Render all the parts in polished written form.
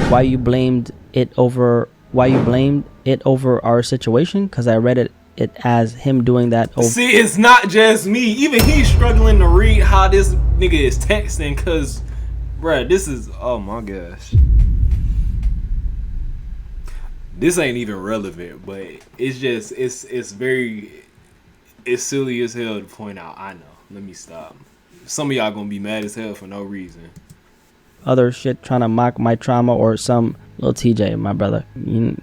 why you blamed it over our situation, because I read it as him doing that over. See, it's not just me. Even he's struggling to read how this nigga is texting, cause bruh, this is, oh my gosh, this ain't even relevant, but it's just it's silly as hell to point out. I know. Let me stop. Some of y'all gonna be mad as hell for no reason. Other shit trying to mock my trauma or some Lil Tjay, my brother.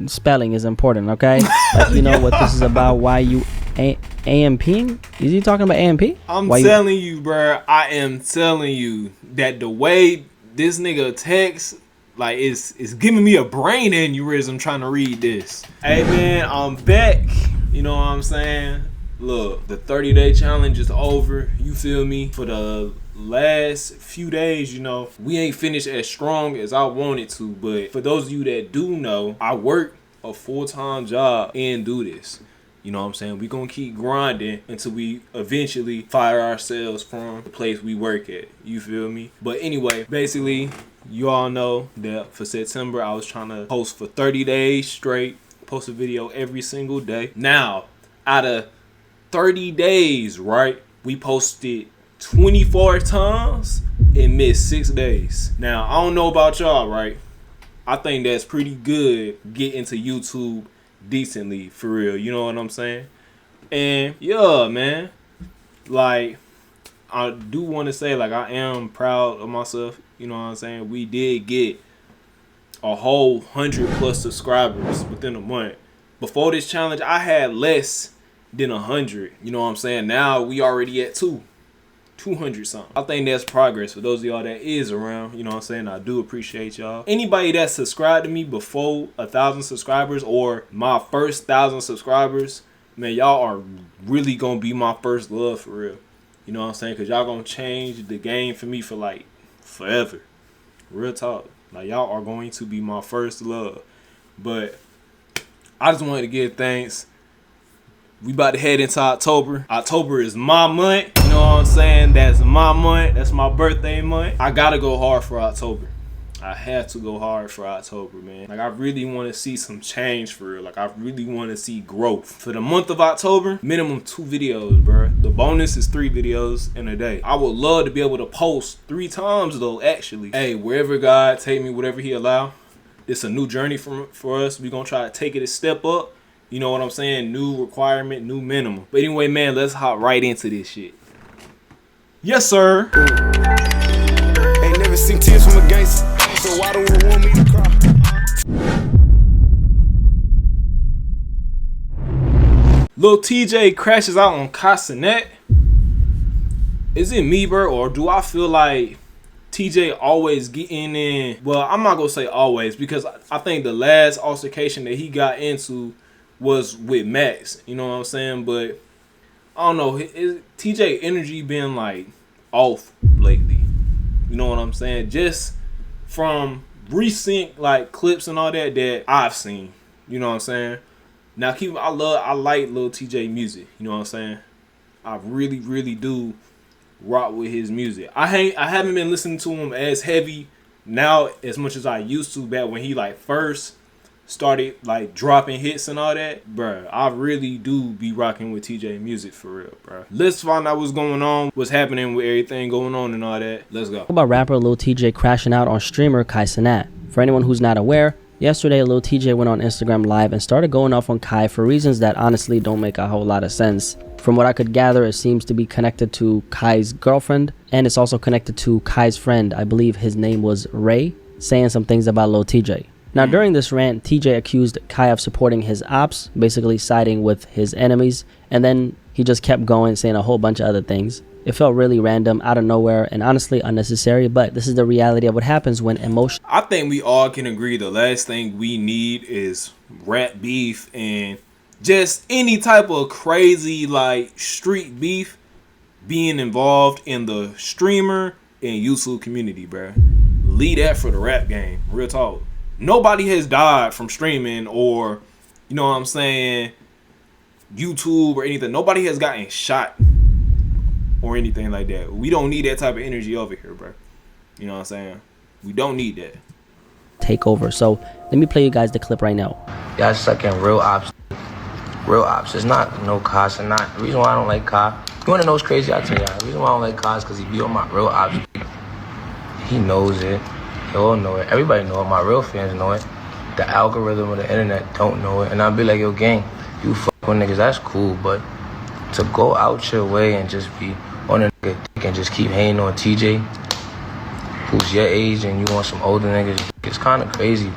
Spelling is important, okay? Like, you know what this is about? Why you AMPing? Is he talking about AMP? I'm telling you, bruh. I am telling you that the way this nigga texts, like, it's giving me a brain aneurysm trying to read this. Hey man, I'm back. You know what I'm saying? Look, the 30-day challenge is over. You feel me? For the last few days, you know, we ain't finished as strong as I wanted to, but for those of you that do know, I work a full-time job and do this. You know what I'm saying? We gonna keep grinding until we eventually fire ourselves from the place we work at. You feel me? But anyway, basically, you all know that for September, I was trying to post for 30 days straight, post a video every single day. Now, out of 30 days, right, we posted 24 times and missed 6 days. Now, I don't know about y'all, right? I think that's pretty good getting to YouTube decently, for real. You know what I'm saying? And yeah, man, like, I do want to say, like, I am proud of myself. You know what I'm saying? We did get a whole 100+ subscribers within a month. Before this challenge, I had less than 100. You know what I'm saying? Now we already at 200 something. I think that's progress for those of y'all that is around. You know what I'm saying? I do appreciate y'all. Anybody that subscribed to me before 1,000 subscribers or my first 1,000 subscribers, man, y'all are really gonna be my first love, for real. You know what I'm saying? Because y'all gonna change the game for me for like forever. Real talk. Like, y'all are going to be my first love. But I just wanted to give thanks. We about to head into October. October is my month. You know what I'm saying? That's my month. That's my birthday month. I gotta go hard for October. I have to go hard for October, man. Like, I really want to see some change, for real. Like, I really want to see growth. For the month of October, minimum 2 videos, bro. The bonus is 3 videos in a day. I would love to be able to post 3 times, though, actually. Hey, wherever God take me, whatever he allow, it's a new journey for us. We gonna try to take it a step up. You know what I'm saying? New requirement, new minimum. But anyway, man, let's hop right into this shit. Yes, sir. Ain't never seen tears from a gangster, so why don't you want me to cry? Lil Tjay crashes out on Kai Cenat. Is it me, bro, or do I feel like TJ always getting in? Well, I'm not gonna say always, because I think the last altercation that he got into was with Max, you know what I'm saying? But I don't know, TJ energy been like off lately, you know what I'm saying? Just from recent like clips and all that I've seen, you know what I'm saying? Now I like Lil Tjay music, you know what I'm saying? I really do rock with his music. I haven't been listening to him as heavy now as much as I used to back when he like first started like dropping hits and all that. Bruh, I really do be rocking with TJ music, for real, bruh. Let's find out what's going on, what's happening with everything going on and all that. Let's go. What about rapper Lil Tjay crashing out on streamer Kai Cenat? For anyone who's not aware, yesterday Lil Tjay went on Instagram Live and started going off on Kai for reasons that honestly don't make a whole lot of sense. From what I could gather, it seems to be connected to Kai's girlfriend, and it's also connected to Kai's friend, I believe his name was Ray, saying some things about Lil Tjay. Now, during this rant, TJ accused Kai of supporting his ops, basically siding with his enemies, and then he just kept going, saying a whole bunch of other things. It felt really random, out of nowhere, and honestly unnecessary, but this is the reality of what happens when emotion... I think we all can agree the last thing we need is rap beef and just any type of crazy like street beef being involved in the streamer and YouTube community, bruh. Leave that for the rap game, real talk. Nobody has died from streaming or, you know what I'm saying, YouTube or anything. Nobody has gotten shot or anything like that. We don't need that type of energy over here, bro. You know what I'm saying? We don't need that. take over. So let me play you guys the clip right now. Y'all sucking real ops. Real ops. It's not no Kai Cenat. The reason why I don't like Kai, you wanna know what's crazy? I'll tell y'all. The reason why I don't like Kai is because he be on my real ops. He knows it. They all know it. Everybody know it. My real fans know it. The algorithm of the internet don't know it. And I'll be like, yo, gang, you fuck with niggas, that's cool. But to go out your way and just be on a nigga dick and just keep hating on TJ, who's your age and you want some older niggas, it's kind of crazy.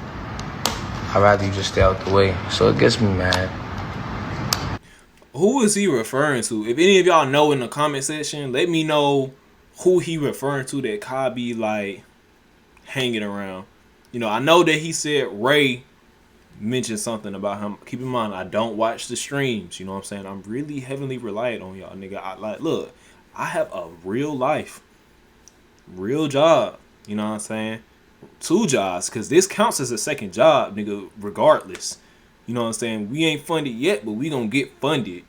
I'd rather you just stay out the way. So it gets me mad. Who is he referring to? If any of y'all know in the comment section, let me know who he referring to that Kai be like hanging around. You know, I know that he said Ray mentioned something about him. Keep in mind, I don't watch the streams. You know what I'm saying? I'm really heavily reliant on y'all, nigga. Look, I have a real life, real job. You know what I'm saying? 2 jobs, because this counts as a second job, nigga, regardless. You know what I'm saying? We ain't funded yet, but we gonna get funded.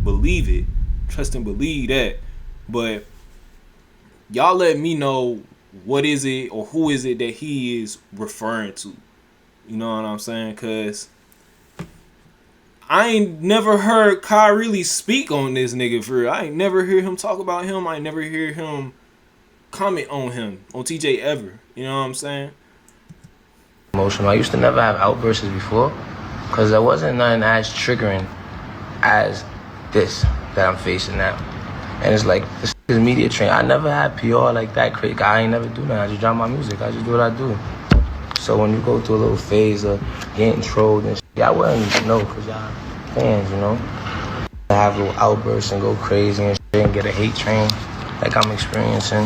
Believe it. Trust and believe that. But y'all let me know what is it or who is it that he is referring to. You know what I'm saying? Because I ain't never heard Kai really speak on this nigga for real. I ain't never hear him talk about him. I ain't never hear him comment on him, on TJ ever. You know what I'm saying? Emotional. I used to never have outbursts before because there wasn't nothing as triggering as this that I'm facing now. And it's like, this is media train. I never had PR like that. Crazy. I ain't never do nothing. I just drop my music. I just do what I do. So when you go through a little phase of getting trolled and shit, y'all wouldn't even know because y'all fans, you know? Have little outbursts and go crazy and shit and get a hate train like I'm experiencing.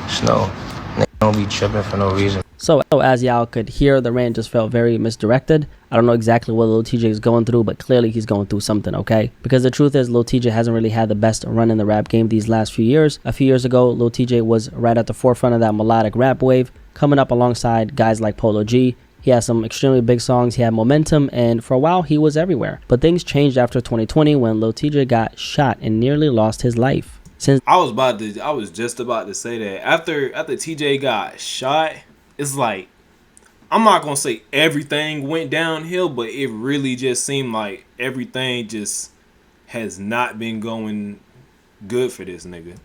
Snow. Niggas don't be tripping for no reason. So as y'all could hear, the rant just felt very misdirected. I don't know exactly what Lil Tjay is going through, but clearly he's going through something, okay? Because the truth is, Lil Tjay hasn't really had the best run in the rap game these last few years. A few years ago, Lil Tjay was right at the forefront of that melodic rap wave, coming up alongside guys like Polo G. He had some extremely big songs, he had momentum, and for a while, he was everywhere. But things changed after 2020 when Lil Tjay got shot and nearly lost his life. Since I was just about to say that. After TJ got shot, it's like, I'm not gonna say everything went downhill, but it really just seemed like everything just has not been going good for this nigga.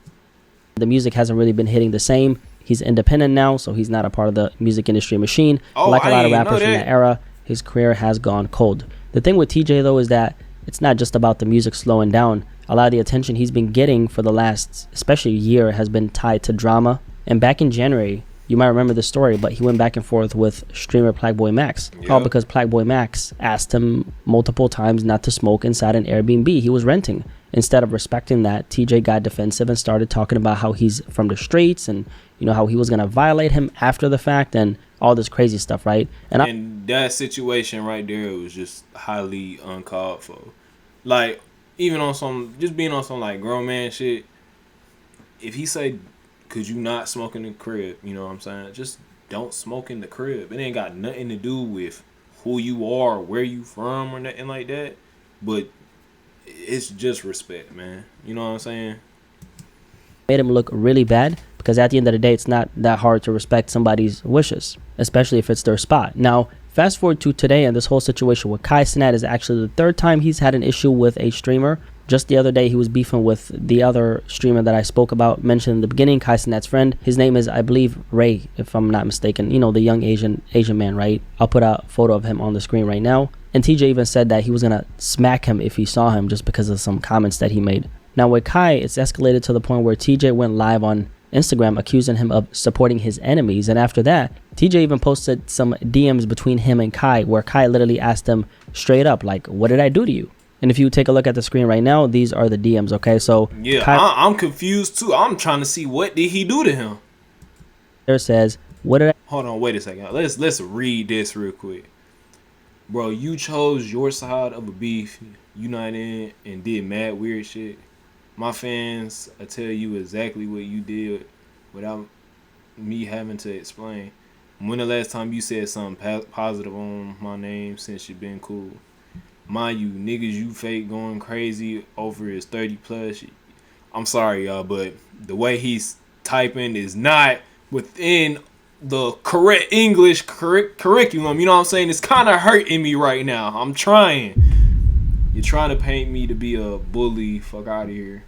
the music hasn't really been hitting the same. He's independent now, so he's not a part of the music industry machine. Like a lot of rappers from that era, his career has gone cold. The thing with TJ, though, is that it's not just about the music slowing down. A lot of the attention he's been getting for the last, especially year, has been tied to drama. And back in January, you might remember the story, but he went back and forth with streamer Plagueboy Max. Yep. All because Plagueboy Max asked him multiple times not to smoke inside an Airbnb he was renting. Instead of respecting that, TJ got defensive and started talking about how he's from the streets and, you know, how he was going to violate him after the fact and all this crazy stuff, right? And that situation right there was just highly uncalled for. Like, even on some, just being on some like grown man shit, if he say, could you not smoke in the crib, you know what I'm saying? Just don't smoke in the crib. It ain't got nothing to do with who you are, where you from, or nothing like that. But it's just respect, man. You know what I'm saying? Made him look really bad because at the end of the day, it's not that hard to respect somebody's wishes, especially if it's their spot. Now, fast forward to today, and this whole situation with Kai Cenat is actually the third time he's had an issue with a streamer. Just the other day, he was beefing with the other streamer that I spoke about, mentioned in the beginning, Kai Cenat's friend. His name is, I believe, Ray, if I'm not mistaken. You know, the young Asian man, right? I'll put a photo of him on the screen right now. And TJ even said that he was going to smack him if he saw him just because of some comments that he made. Now, with Kai, it's escalated to the point where TJ went live on Instagram accusing him of supporting his enemies. And after that, TJ even posted some DMs between him and Kai, where Kai literally asked him straight up, like, what did I do to you? And if you take a look at the screen right now, these are the DMs, okay? So yeah, I'm confused too. I'm trying to see, what did he do to him? There says, what did I... Hold on, wait a second. Let's read this real quick. Bro, you chose your side of a beef, united and did mad weird shit. My fans, I tell you exactly what you did without me having to explain. When the last time you said something positive on my name since you been cool? Mind you, niggas you fake going crazy over his 30 plus. I'm sorry, y'all, but the way he's typing is not within the correct English curriculum. You know what I'm saying? It's kind of hurting me right now. I'm trying. You're trying to paint me to be a bully. Fuck out of here.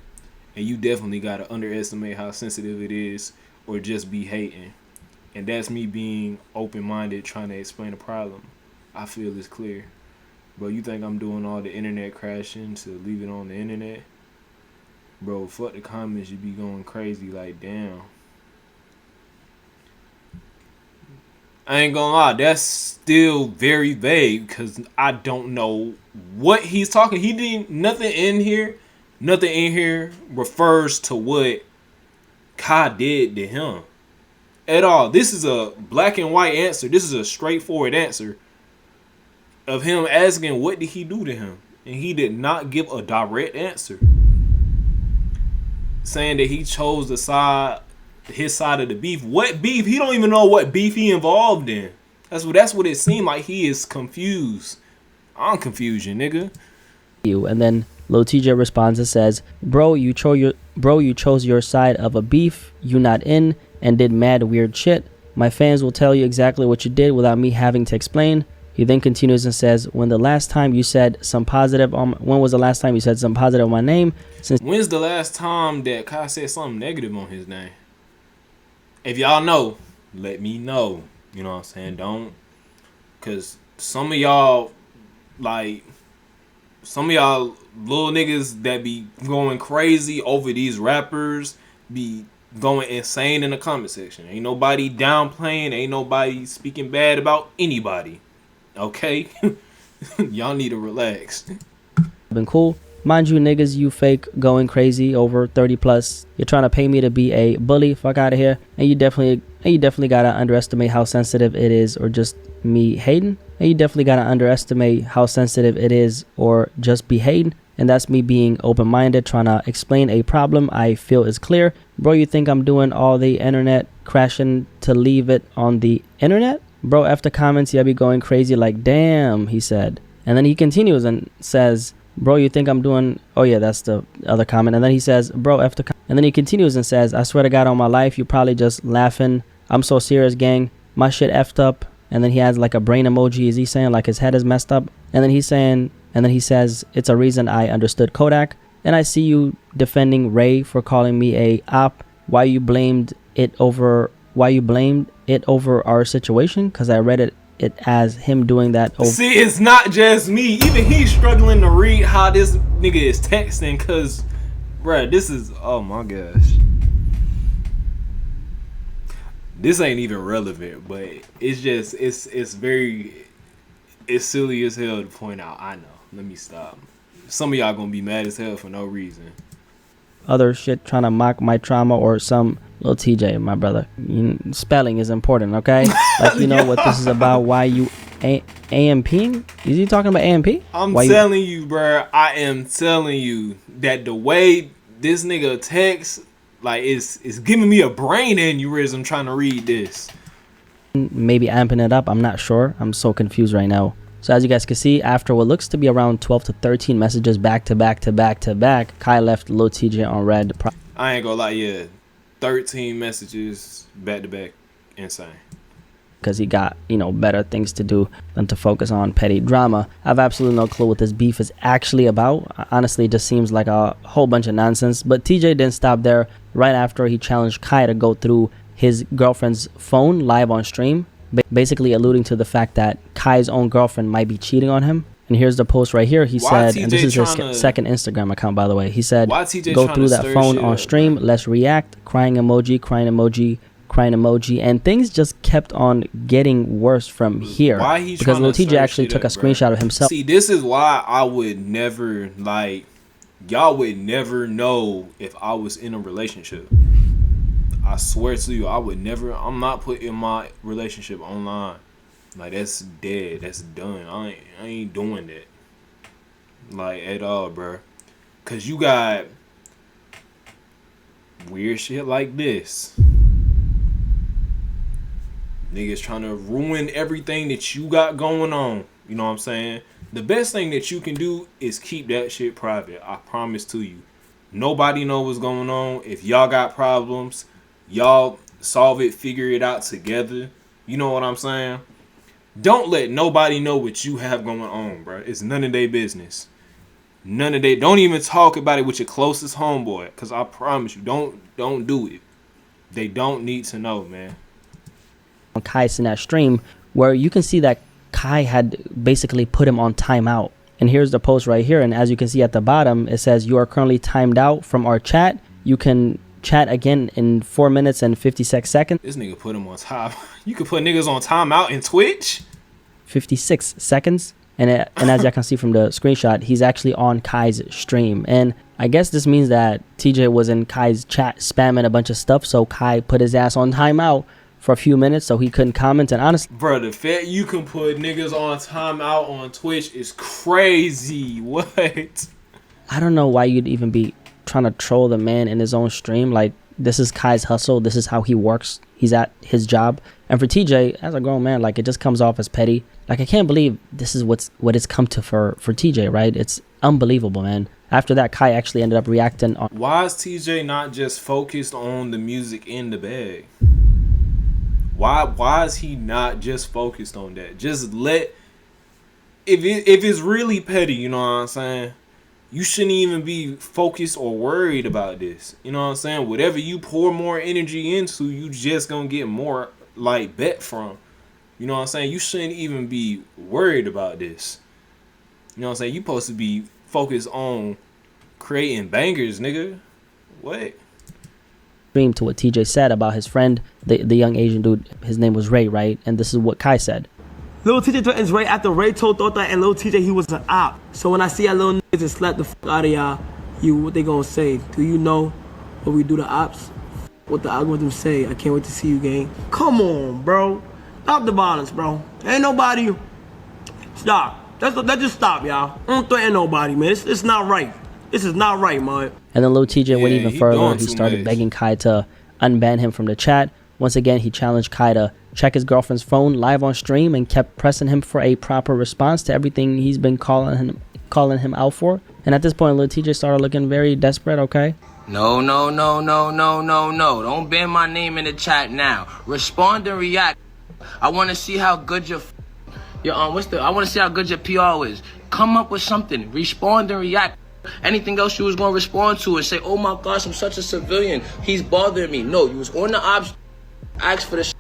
And you definitely got to underestimate how sensitive it is or just be hating. And that's me being open-minded, trying to explain the problem. I feel it's clear. Bro, you think I'm doing all the internet crashing to leave it on the internet? Bro, fuck the comments. You be going crazy like, damn. I ain't gonna lie, that's still very vague because I don't know what he's talking. He didn't, nothing in here refers to what Kai did to him at all. This is a black and white answer. This is a straightforward answer of him asking what did he do to him. And he did not give a direct answer. Saying that he chose his side of the beef. What beef? He don't even know what beef he involved in. That's what it seemed like. He is confused. I'm confused, nigga. And then Lil Tjay responds and says, bro, you chose your side of a beef you not in and did mad weird shit. My fans will tell you exactly what you did without me having to explain. He then continues and says, when was the last time you said some positive on my name? When's the last time that Kai said something negative on his name? If y'all know, let me know. You know what I'm saying? Don't. Because some of y'all little niggas that be going crazy over these rappers be going insane in the comment section. Ain't nobody downplaying. Ain't nobody speaking bad about anybody. Okay? Y'all need to relax. Been cool. Mind you, niggas, you fake going crazy over 30 plus. You're trying to pay me to be a bully. Fuck out of here. And you definitely gotta underestimate how sensitive it is, or just me hating. And you definitely gotta underestimate how sensitive it is, or just be hating. And that's me being open-minded, trying to explain a problem I feel is clear. Bro, you think I'm doing all the internet crashing to leave it on the internet? Bro, after comments, yeah, be going crazy like, damn, he said. And then he continues and says, bro, you think I'm doing... Oh, yeah, that's the other comment. And then he says, bro, after... And then he continues and says, I swear to God on my life, you probably just laughing. I'm so serious, gang. My shit effed up. And then he has like a brain emoji. Is he saying like his head is messed up? And then he's saying... And then he says, it's a reason I understood Kodak. And I see you defending Ray for calling me a op. Why you blamed it over our situation? Because I read it as him doing that over. See, it's not just me. Even he's struggling to read how this nigga is texting. Because, bruh, this is... Oh, my gosh. This ain't even relevant. But it's just... It's very... It's silly as hell to point out. I know. Let me stop. Some of y'all gonna be mad as hell for no reason. Other shit trying to mock my trauma or some... Lil Tjay, my brother. Spelling is important, okay? Like, you know what this is about. Why you AMPing? Is he talking about AMP? I'm telling you, bro. I am telling you that the way this nigga texts, like, it's giving me a brain aneurysm trying to read this. Maybe amping it up. I'm not sure. I'm so confused right now. So as you guys can see, after what looks to be around 12 to 13 messages back to back, Kai left Lil Tjay on red. I ain't gonna lie, yeah. 13 messages back to back. Insane. Because he got, better things to do than to focus on petty drama. I have absolutely no clue what this beef is actually about. Honestly, it just seems like a whole bunch of nonsense. But Tjay didn't stop there. Right after, he challenged Kai to go through his girlfriend's phone live on stream, basically alluding to the fact that Kai's own girlfriend might be cheating on him. And here's the post right here. He said, and this is his second Instagram account, by the way. He said, go through that phone on stream. Let's react. Crying emoji, crying emoji, crying emoji. And things just kept on getting worse from here. Because Lil Tjay actually took a screenshot of himself. See, this is why I would never, y'all would never know if I was in a relationship. I swear to you, I would never. I'm not putting my relationship online. Like, that's dead. That's done. I ain't doing that. Like, at all, bro. Because you got weird shit like this. Niggas trying to ruin everything that you got going on. You know what I'm saying? The best thing that you can do is keep that shit private. I promise to you. Nobody know what's going on. If y'all got problems, y'all solve it, figure it out together. You know what I'm saying? Don't let nobody know what you have going on, bro. It's none of their business. None of they. Don't even talk about it with your closest homeboy, cause I promise you, don't do it. They don't need to know, man. On Kai Cenat stream, where you can see that Kai had basically put him on timeout. And here's the post right here. And as you can see at the bottom, it says you are currently timed out from our chat. You can chat again in 4 minutes and 56 seconds. This nigga put him on time. You could put niggas on timeout in Twitch. 56 seconds. And as y'all can see from the screenshot, he's actually on Kai's stream. And I guess this means that TJ was in Kai's chat spamming a bunch of stuff. So Kai put his ass on timeout for a few minutes so he couldn't comment. And honestly, bro, the fact you can put niggas on timeout on Twitch is crazy. What? I don't know why you'd even be trying to troll the man in his own stream. Like, this is Kai's hustle. This is how he works. He's at his job. And for TJ, as a grown man, like, it just comes off as petty. Like, I can't believe this is what it's come to for TJ, right? It's unbelievable, man. After that, Kai actually ended up reacting on. Why is TJ not just focused on the music in the bag? Why is he not just focused on that? Just let, if it's really petty, you know what I'm saying? You shouldn't even be focused or worried about this. You know what I'm saying? Whatever you pour more energy into, you just gonna get more like bet from. You know what I'm saying? You shouldn't even be worried about this. You know what I'm saying? You supposed to be focused on creating bangers, nigga. What? To what TJ said about his friend, the young Asian dude. His name was Ray, right? And this is what Kai said. Lil Tjay threatens Ray after Ray told Thought and Lil Tjay he was an op. So when I see y'all little niggas and slap the fuck out of y'all, what they gonna say? Do you know what we do to ops? What the algorithm say? I can't wait to see you, gang. Come on, bro. Stop the violence, bro. Ain't nobody. Stop. Let's just stop, y'all. Don't threaten nobody, man. It's not right. This is not right, man. And then Lil Tjay went even further. He started begging Kai to unban him from the chat. Once again, he challenged Kai to check his girlfriend's phone live on stream and kept pressing him for a proper response to everything he's been calling him out for. And at this point, Lil Tjay started looking very desperate, okay? No. Don't ban my name in the chat now. Respond and react. I want to see how good your I want to see how good your PR is. Come up with something. Respond and react. Anything else you was going to respond to and say, oh my gosh, I'm such a civilian. He's bothering me. No, you was on the ops. Ask for the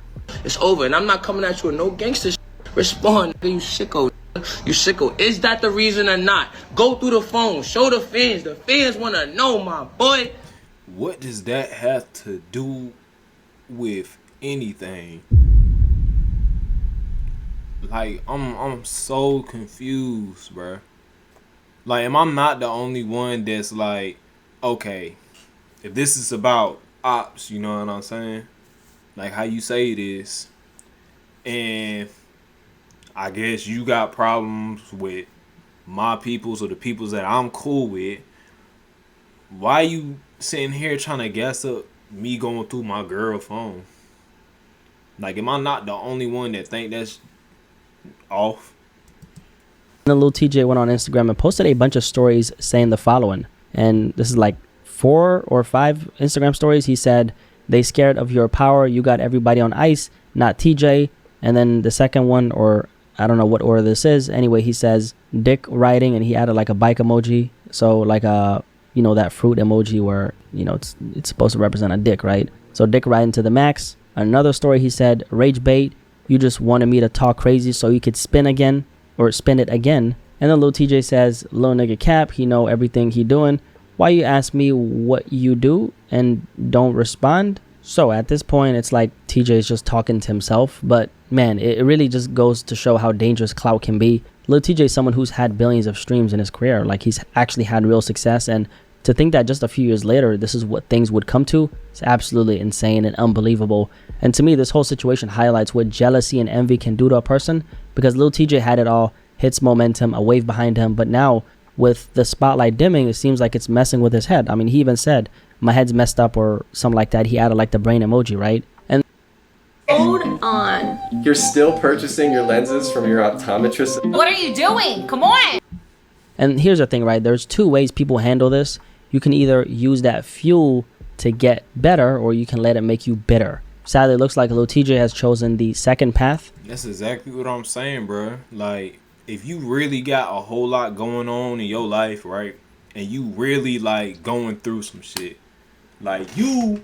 It's over. And I'm not coming at you with no gangster Respond, you sicko. You sicko. Is that the reason or not? Go through the phone. Show the fans. The fans want to know, my boy. What does that have to do with anything? Like, I'm so confused, bro. Like, am I not the only one that's like, okay, if this is about ops, you know what I'm saying? Like how you say it is. And I guess you got problems with my peoples or the peoples that I'm cool with. Why you sitting here trying to gas up me going through my girl phone? Like, am I not the only one that think that's off? And then Lil Tjay went on Instagram and posted a bunch of stories saying the following. And this is like 4 or 5 Instagram stories. He said, they scared of your power. You got everybody on ice, not TJ. And then the second one, or I don't know what order this is. Anyway, he says dick riding, and he added like a bike emoji. So like a, you know, that fruit emoji where, you know, it's supposed to represent a dick, right? So dick riding to the max. Another story, he said, rage bait. You just wanted me to talk crazy so you could spin again. Or spin it again. And then Lil Tjay says, little nigga cap, he know everything he doing. Why you ask me what you do and don't respond? So at this point, it's like TJ is just talking to himself. But man, it really just goes to show how dangerous Clout can be. Lil Tjay is someone who's had billions of streams in his career. Like, he's actually had real success. And to think that just a few years later, this is what things would come to, it's absolutely insane and unbelievable. And to me, this whole situation highlights what jealousy and envy can do to a person. Because Lil Tjay had it all, hits momentum, a wave behind him. But now, with the spotlight dimming, it seems like it's messing with his head. I mean, he even said, my head's messed up or something like that. He added like the brain emoji, right? And hold on. You're still purchasing your lenses from your optometrist? What are you doing? Come on. And here's the thing, right? There's 2 ways people handle this. You can either use that fuel to get better, or you can let it make you bitter. Sadly, it looks like Lil Tjay has chosen the second path. That's exactly what I'm saying, bro. Like, if you really got a whole lot going on in your life, right, and you really like going through some shit, like you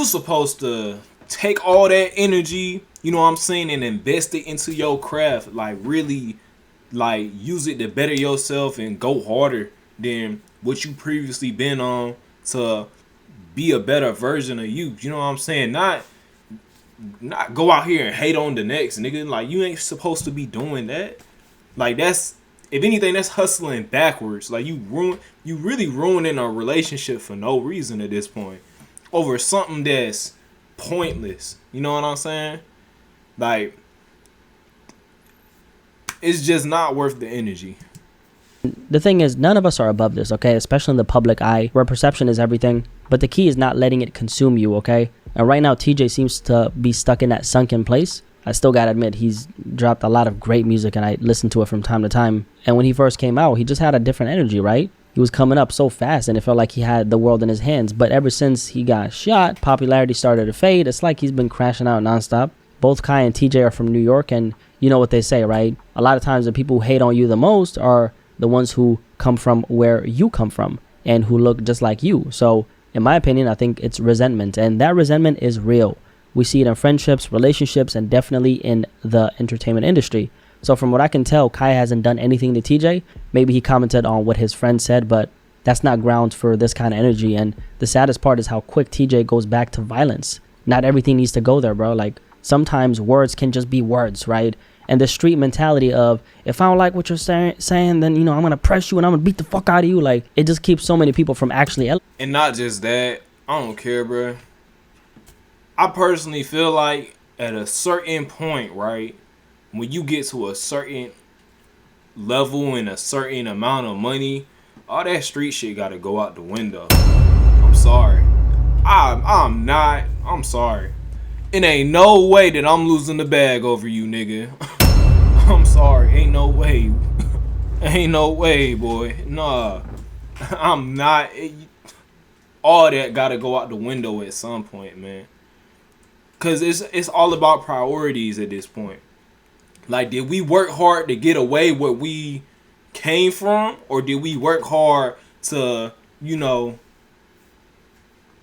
supposed to take all that energy, you know what I'm saying, and invest it into your craft. Like, really, like, use it to better yourself and go harder than what you previously been on to be a better version of you. You know what I'm saying? Not go out here and hate on the next nigga. Like, you ain't supposed to be doing that. Like, that's, if anything, that's hustling backwards. Like, you really ruining a relationship for no reason at this point over something that's pointless. You know what I'm saying? Like, it's just not worth the energy. The thing is, none of us are above this, okay? Especially in the public eye, where perception is everything. But the key is not letting it consume you, okay? And right now, TJ seems to be stuck in that sunken place. I still gotta admit, he's dropped a lot of great music, and I listen to it from time to time. And when he first came out, he just had a different energy, right? He was coming up so fast, and it felt like he had the world in his hands. But ever since he got shot, popularity started to fade. It's like he's been crashing out nonstop. Both Kai and TJ are from New York, and you know what they say, right? A lot of times the people who hate on you the most are the ones who come from where you come from and who look just like you. So in my opinion, I think it's resentment, and that resentment is real. We see it in friendships, relationships, and definitely in the entertainment industry. So from what I can tell, Kai hasn't done anything to TJ. Maybe he commented on what his friend said, but that's not grounds for this kind of energy. And the saddest part is how quick TJ goes back to violence. Not everything needs to go there, bro. Like, sometimes words can just be words, right? And the street mentality of, if I don't like what you're saying, then, you know, I'm going to press you and I'm going to beat the fuck out of you. Like, it just keeps so many people from actually. And not just that, I don't care, bro. I personally feel like at a certain point, right, when you get to a certain level and a certain amount of money, all that street shit got to go out the window. I'm sorry. I'm sorry. It ain't no way that I'm losing the bag over you, nigga. I'm sorry. Ain't no way. Ain't no way, boy. Nah. I'm not. All that gotta go out the window at some point, man. Cause it's all about priorities at this point. Like, did we work hard to get away where we came from? Or did we work hard to, you know,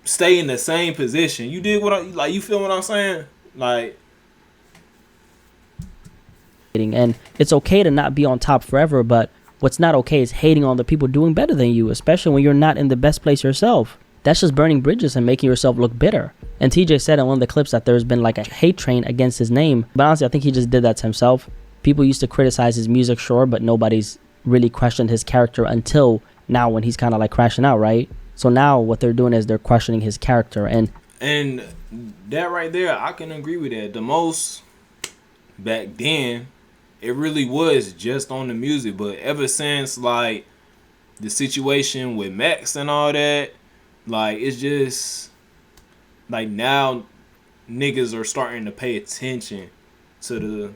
stay in the same position? You did what you feel what I'm saying? Like, And it's okay to not be on top forever, but what's not okay is hating on the people doing better than you, especially when you're not in the best place yourself. That's just burning bridges and making yourself look bitter. And TJ said in one of the clips that there's been like a hate train against his name. But honestly, I think he just did that to himself. People used to criticize his music, sure, but nobody's really questioned his character until now when he's kind of like crashing out, right? So now what they're doing is they're questioning his character. And that right there, I can agree with that. The most back then, it really was just on the music. But ever since, like, the situation with Max and all that, like, it's just, like, now niggas are starting to pay attention to the,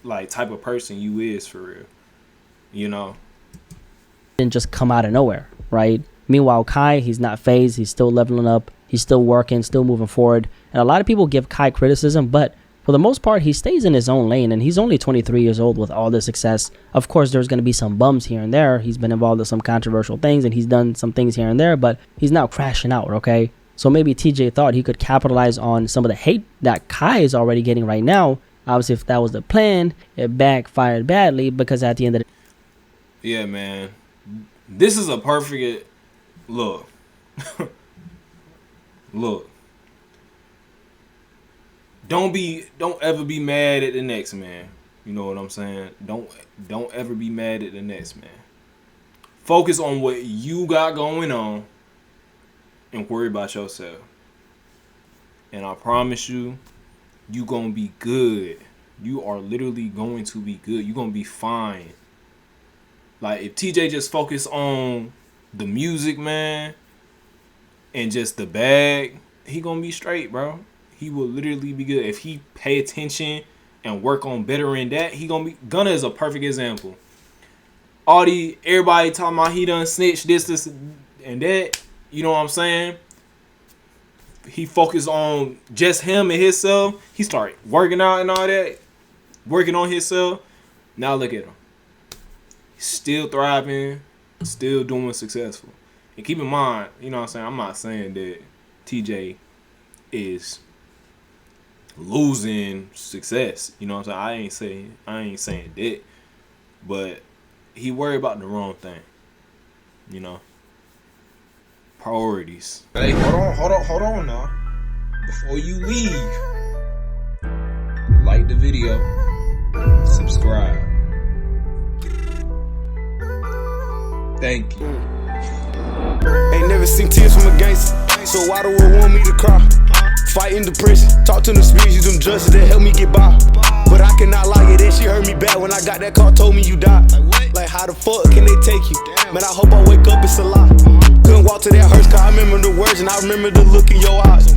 like, type of person you is for real. You know? didn't just come out of nowhere, right? Meanwhile, Kai, he's not phased. He's still leveling up. He's still working, still moving forward. And a lot of people give Kai criticism, but for the most part, he stays in his own lane, and he's only 23 years old with all this success. Of course, there's going to be some bums here and there. He's been involved in some controversial things, and he's done some things here and there, but he's now crashing out, okay? So maybe TJ thought he could capitalize on some of the hate that Kai is already getting right now. Obviously, if that was the plan, it backfired badly, because at the end of the Yeah, man. This is a perfect look. Look. Don't ever be mad at the next man. You know what I'm saying? Don't ever be mad at the next man. Focus on what you got going on and worry about yourself. And I promise you, you gonna be good. You are literally going to be good. You're gonna be fine. Like, if TJ just focus on the music, man, and just the bag, he gonna be straight, bro. He will literally be good. If he pay attention and work on bettering that, he gonna be. Gunna is a perfect example. Everybody talking about he done snitched this, and that. You know what I'm saying? he focused on just him and himself. He started working out and all that, working on himself. Now look at him. He's still thriving, still doing successful. And keep in mind, you know what I'm saying, I'm not saying that TJ is losing success. You know what I'm saying? I ain't saying that. But he worried about the wrong thing. You know? Priorities. Hey, hold on now. Before you leave, like the video, subscribe. Thank you. Ain't never seen tears from a gangster, so why the world want me to cry? Fighting depression, talk to them spirits, use them justice that help me get by. But I cannot lie, that she hurt me bad when I got that car, told me you died. Like how the fuck can they take you? Man, I hope I wake up, it's a lie. Couldn't walk to that hearse car, I remember the words and I remember the look in your eyes.